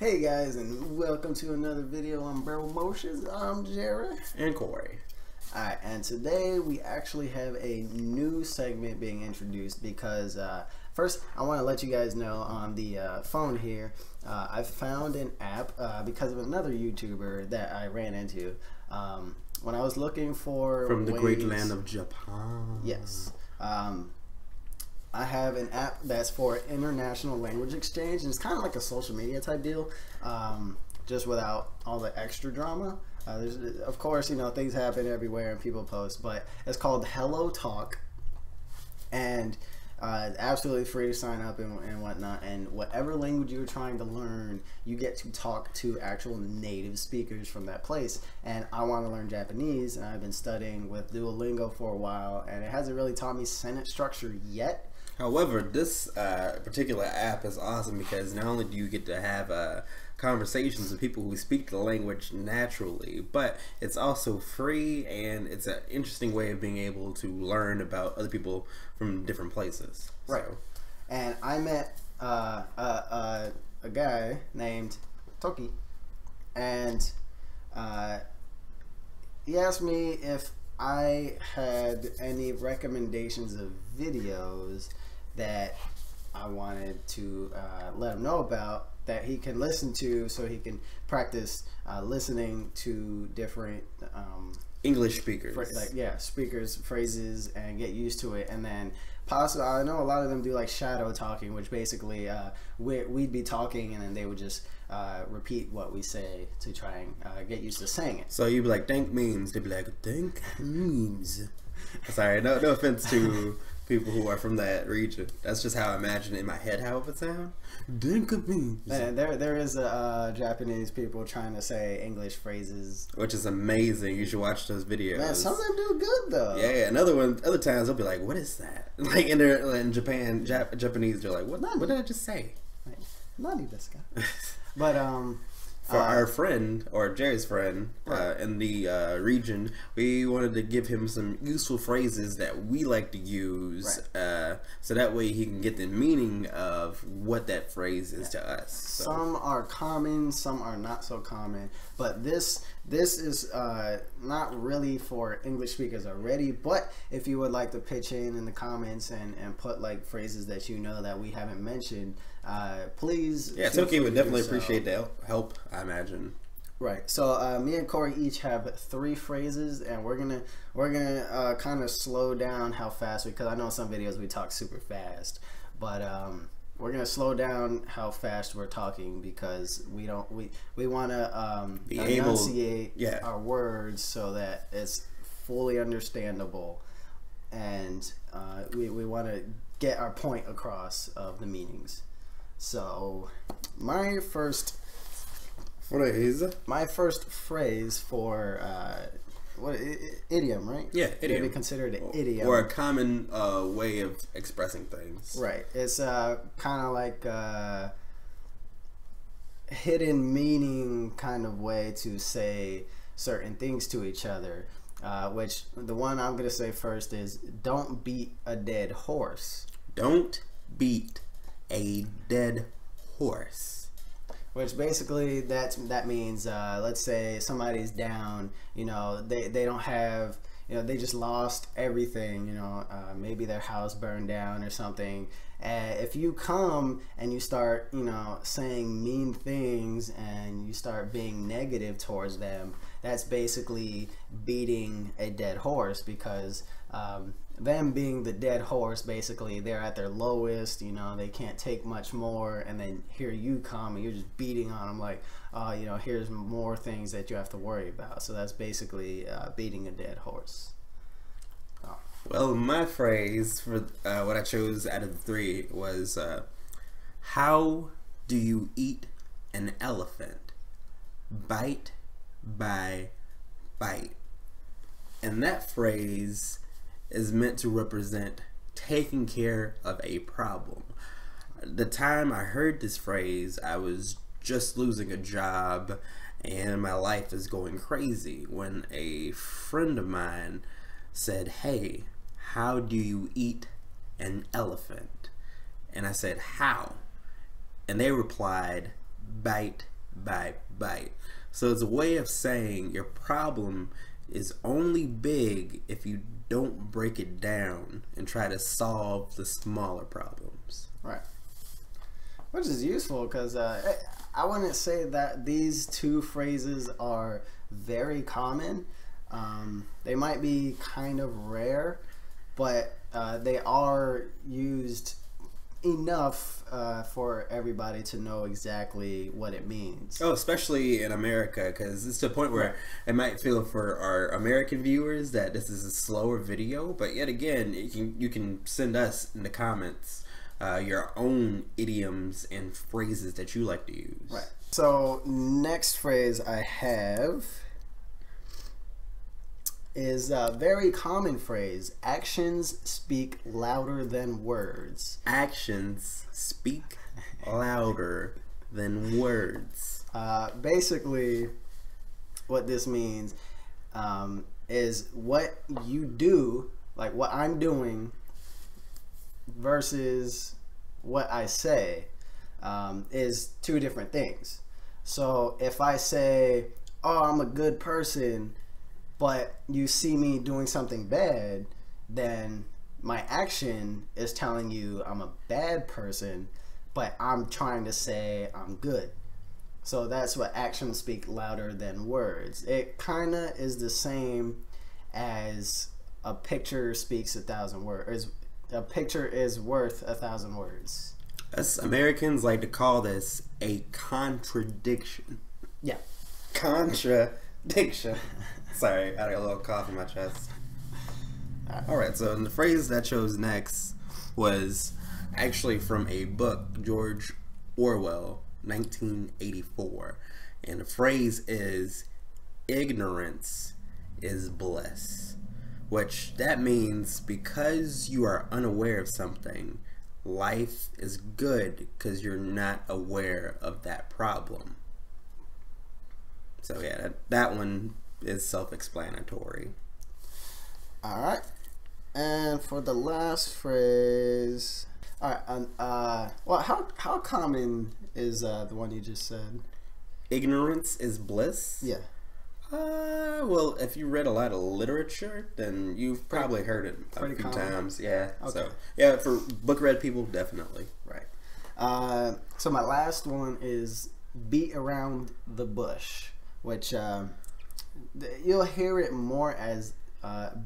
Hey guys, and welcome to another video on Barrel Motions. I'm Jared. And Corey. Alright, and today we actually have a new segment being introduced because first I want to let you guys know on the phone here, I found an app because of another YouTuber that I ran into. When I was looking for From the great land of Japan. Yes. I have an app that's for international language exchange, and it's kind of like a social media type deal, just without all the extra drama. There's, of course, you know, things happen everywhere and people post, but it's called Hello Talk, and it's absolutely free to sign up and whatnot. And whatever language you're trying to learn, you get to talk to actual native speakers from that place. And I want to learn Japanese, and I've been studying with Duolingo for a while, and it hasn't really taught me sentence structure yet. However, this particular app is awesome because not only do you get to have conversations with people who speak the language naturally, but it's also free, and it's an interesting way of being able to learn about other people from different places. Right. So. And I met a guy named Toki, and he asked me if I had any recommendations of videos that I wanted to let him know about that he can listen to, so he can practice listening to different English speakers, speakers, phrases, and get used to it. And then possibly, I know a lot of them do like shadow talking, which basically we'd be talking and then they would just repeat what we say to try and get used to saying it. So you'd be like, "Dank memes." They'd be like, "Dank memes." Sorry, no offense to people who are from that region. That's just how I imagine it in my head how it would sound. Dank memes. And there is Japanese people trying to say English phrases, which is amazing. You should watch those videos. Man, some of them do good though. Yeah, and other times they'll be like, "What is that?" Like in Japan, Japanese, they're like, "What did I just say?" Nani desu ka? But for our friend, or Jerry's friend, in the region, we wanted to give him some useful phrases that we like to use, so that way he can get the meaning of what that phrase is to us. So. Some are common, some are not so common, but this is not really for English speakers already, but if you would like to pitch in the comments and put like phrases that you know that we haven't mentioned, please. Yeah, Toki would definitely appreciate the help, I imagine. Right. So me and Corey each have 3 phrases, and we're gonna kind of slow down how fast because I know in some videos we talk super fast, but we're gonna slow down how fast we're talking because we want to enunciate our words so that it's fully understandable, and we want to get our point across of the meanings. So my first phrase for idiom, right? Yeah, idiom. Maybe considered an idiom, or a common way of expressing things. Right. It's kind of like a hidden meaning kind of way to say certain things to each other. Which the one I'm gonna say first is "Don't beat a dead horse." Don't beat a dead horse. Which basically that means let's say somebody's down, you know, they don't have, you know, they just lost everything, you know, maybe their house burned down or something. And if you come and you start, you know, saying mean things and you start being negative towards them, that's basically beating a dead horse, because them being the dead horse, basically they're at their lowest, you know, they can't take much more, and then here you come and you're just beating on them like, you know, here's more things that you have to worry about. So that's basically beating a dead horse. Well, my phrase for what I chose out of the 3 was, "How do you eat an elephant? Bite by bite." And that phrase is meant to represent taking care of a problem. The time I heard this phrase, I was just losing a job and my life is going crazy when a friend of mine said, "Hey, how do you eat an elephant?" And I said, "How?" And they replied, "Bite by bite. So it's a way of saying your problem is only big if you don't break it down and try to solve the smaller problems. Right. Which is useful because I wouldn't say that these two phrases are very common. They might be kind of rare, but they are used enough for everybody to know exactly what it means. Oh, especially in America, because it's to the point where it might feel for our American viewers that this is a slower video, but yet again, you can send us in the comments your own idioms and phrases that you like to use. Right. So next phrase I have is a very common phrase. Actions speak louder than words. Actions speak louder than words. Basically, what this means is what you do, like what I'm doing, versus what I say is two different things. So if I say, oh, I'm a good person, but you see me doing something bad, then my action is telling you I'm a bad person, but I'm trying to say I'm good. So that's what actions speak louder than words. It kind of is the same as a picture speaks 1,000 words. A picture is worth 1,000 words. Us Americans like to call this a contradiction. Yeah. Contradiction. Sorry, I got a little cough in my chest. Alright, so the phrase that I chose next was actually from a book, George Orwell, 1984. And the phrase is, ignorance is bliss. Which that means because you are unaware of something, life is good because you're not aware of that problem. So yeah, that one is self-explanatory. Alright. And for the last phrase, alright, well, how common is the one you just said? Ignorance is bliss? Yeah. Well, if you read a lot of literature, then you've probably heard it a few times. Yeah. Okay. So, yeah, for book read people, definitely. Right. So my last one is beat around the bush, which you'll hear it more as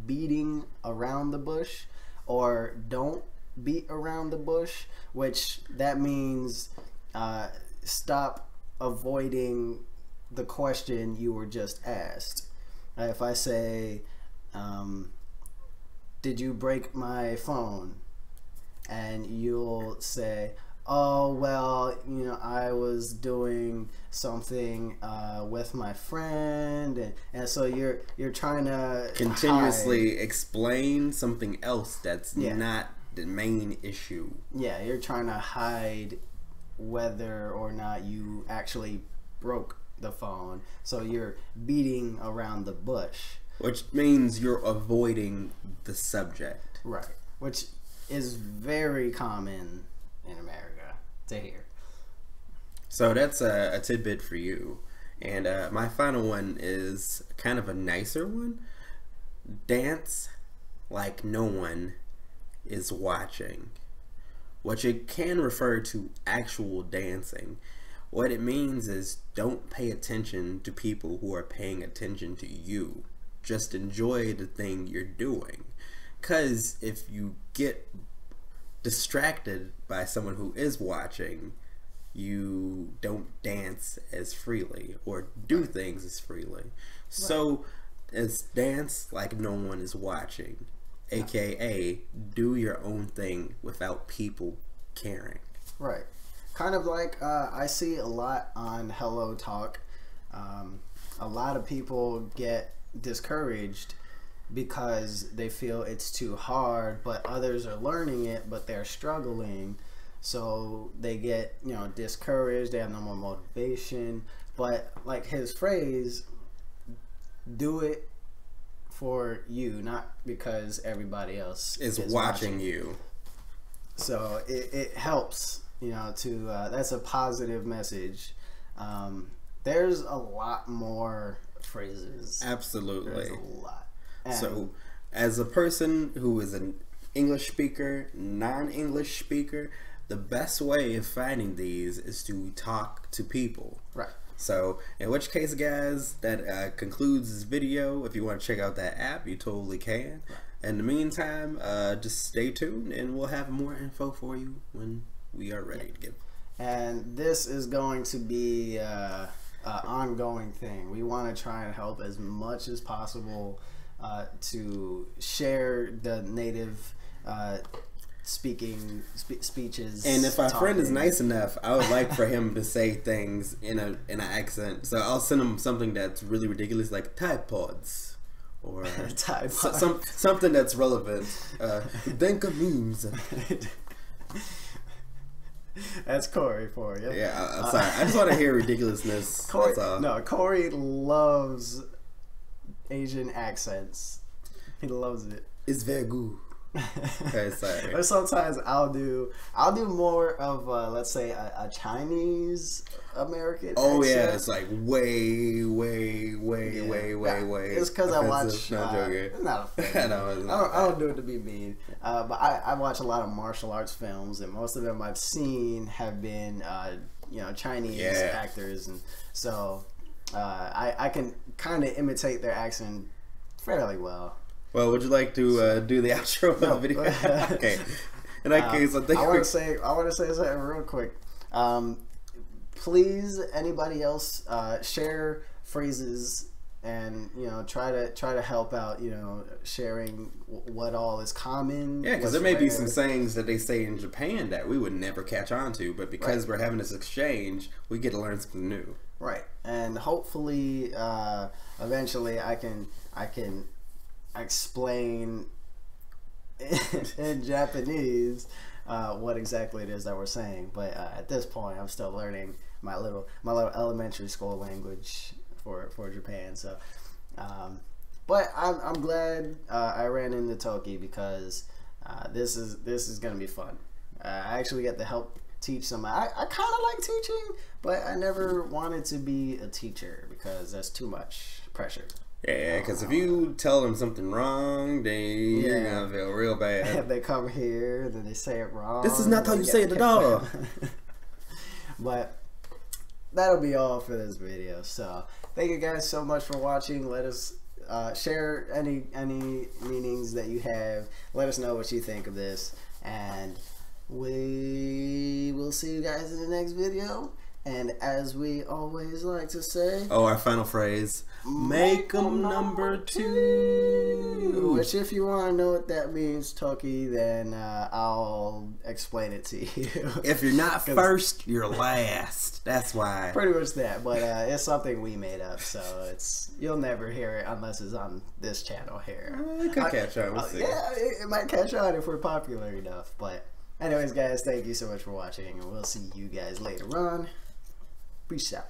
beating around the bush, or don't beat around the bush, which that means stop avoiding the question you were just asked. If I say, did you break my phone? And you'll say, oh, well, you know, I was doing something with my friend, and so you're trying to continuously explain something else that's not the main issue. Yeah, you're trying to hide whether or not you actually broke the phone, so you're beating around the bush, which means you're avoiding the subject. Right, which is very common in America to hear. So that's a tidbit for you. And my final one is kind of a nicer one. Dance like no one is watching, which it can refer to actual dancing. What it means is don't pay attention to people who are paying attention to you. Just enjoy the thing you're doing. Because if you get distracted by someone who is watching, you don't dance as freely or do things as freely. Right. So it's dance like no one is watching, aka do your own thing without people caring. Right. Kind of like I see a lot on Hello Talk. A lot of people get discouraged because they feel it's too hard, but others are learning it, but they're struggling. So they get, you know, discouraged. They have no more motivation. But like his phrase, do it for you, not because everybody else is watching you. So it helps, you know, to that's a positive message There's a lot more phrases. Absolutely. There's a lot. And so, as a person who is an English speaker, non-English speaker, the best way of finding these is to talk to people. Right. So, in which case, guys, that concludes this video. If you want to check out that app, you totally can. Right. In the meantime, just stay tuned, and we'll have more info for you when we are ready to give. And this is going to be an ongoing thing. We want to try and help as much as possible to share the native speeches. And if our friend is nice enough, I would like for him to say things in an accent. So I'll send him something that's really ridiculous, like Tide Pods, or something that's relevant. Think of memes. That's Corey for you. Yeah, I'm sorry. I just want to hear ridiculousness. Corey, that's all. No, Corey loves Asian accents. He loves it. It's very good. Okay, sorry. Or sometimes I'll do more of let's say a Chinese American accent. Yeah, it's like way. It's because I watch. No, it's not offensive. I don't do it to be mean. But I watch a lot of martial arts films, and most of them I've seen have been Chinese actors, and so I can kind of imitate their accent fairly well. Well, would you like to do the outro of the video? Okay. In that case, I think I want to say something real quick. Please, anybody else, share phrases and try to help out. Sharing what all is common. Yeah, because there may be some sayings that they say in Japan that we would never catch on to, but because we're having this exchange, we get to learn something new. Right, and hopefully, eventually, I can explain in Japanese what exactly it is that we're saying, but at this point I'm still learning my little elementary school language for Japan. So but I'm glad I ran into Toki, because this is gonna be fun. I actually get to help teach some. I kind of like teaching, but I never wanted to be a teacher because that's too much pressure. Yeah, because if you tell them something wrong, then you're gonna feel real bad. If they come here, then they say it wrong. This is not how you say it at all. But that'll be all for this video. So thank you guys so much for watching. Let us share any meanings that you have. Let us know what you think of this, and we will see you guys in the next video. And as we always like to say, our final phrase, make them number 2. Which, if you want to know what that means, Toki, then I'll explain it to you. If you're not first, you're last. That's why. Pretty much that, but it's something we made up, so you'll never hear it unless it's on this channel here. It could catch on. We'll see. Yeah, it might catch on if we're popular enough. But anyways, guys, thank you so much for watching, and we'll see you guys later on. Peace out.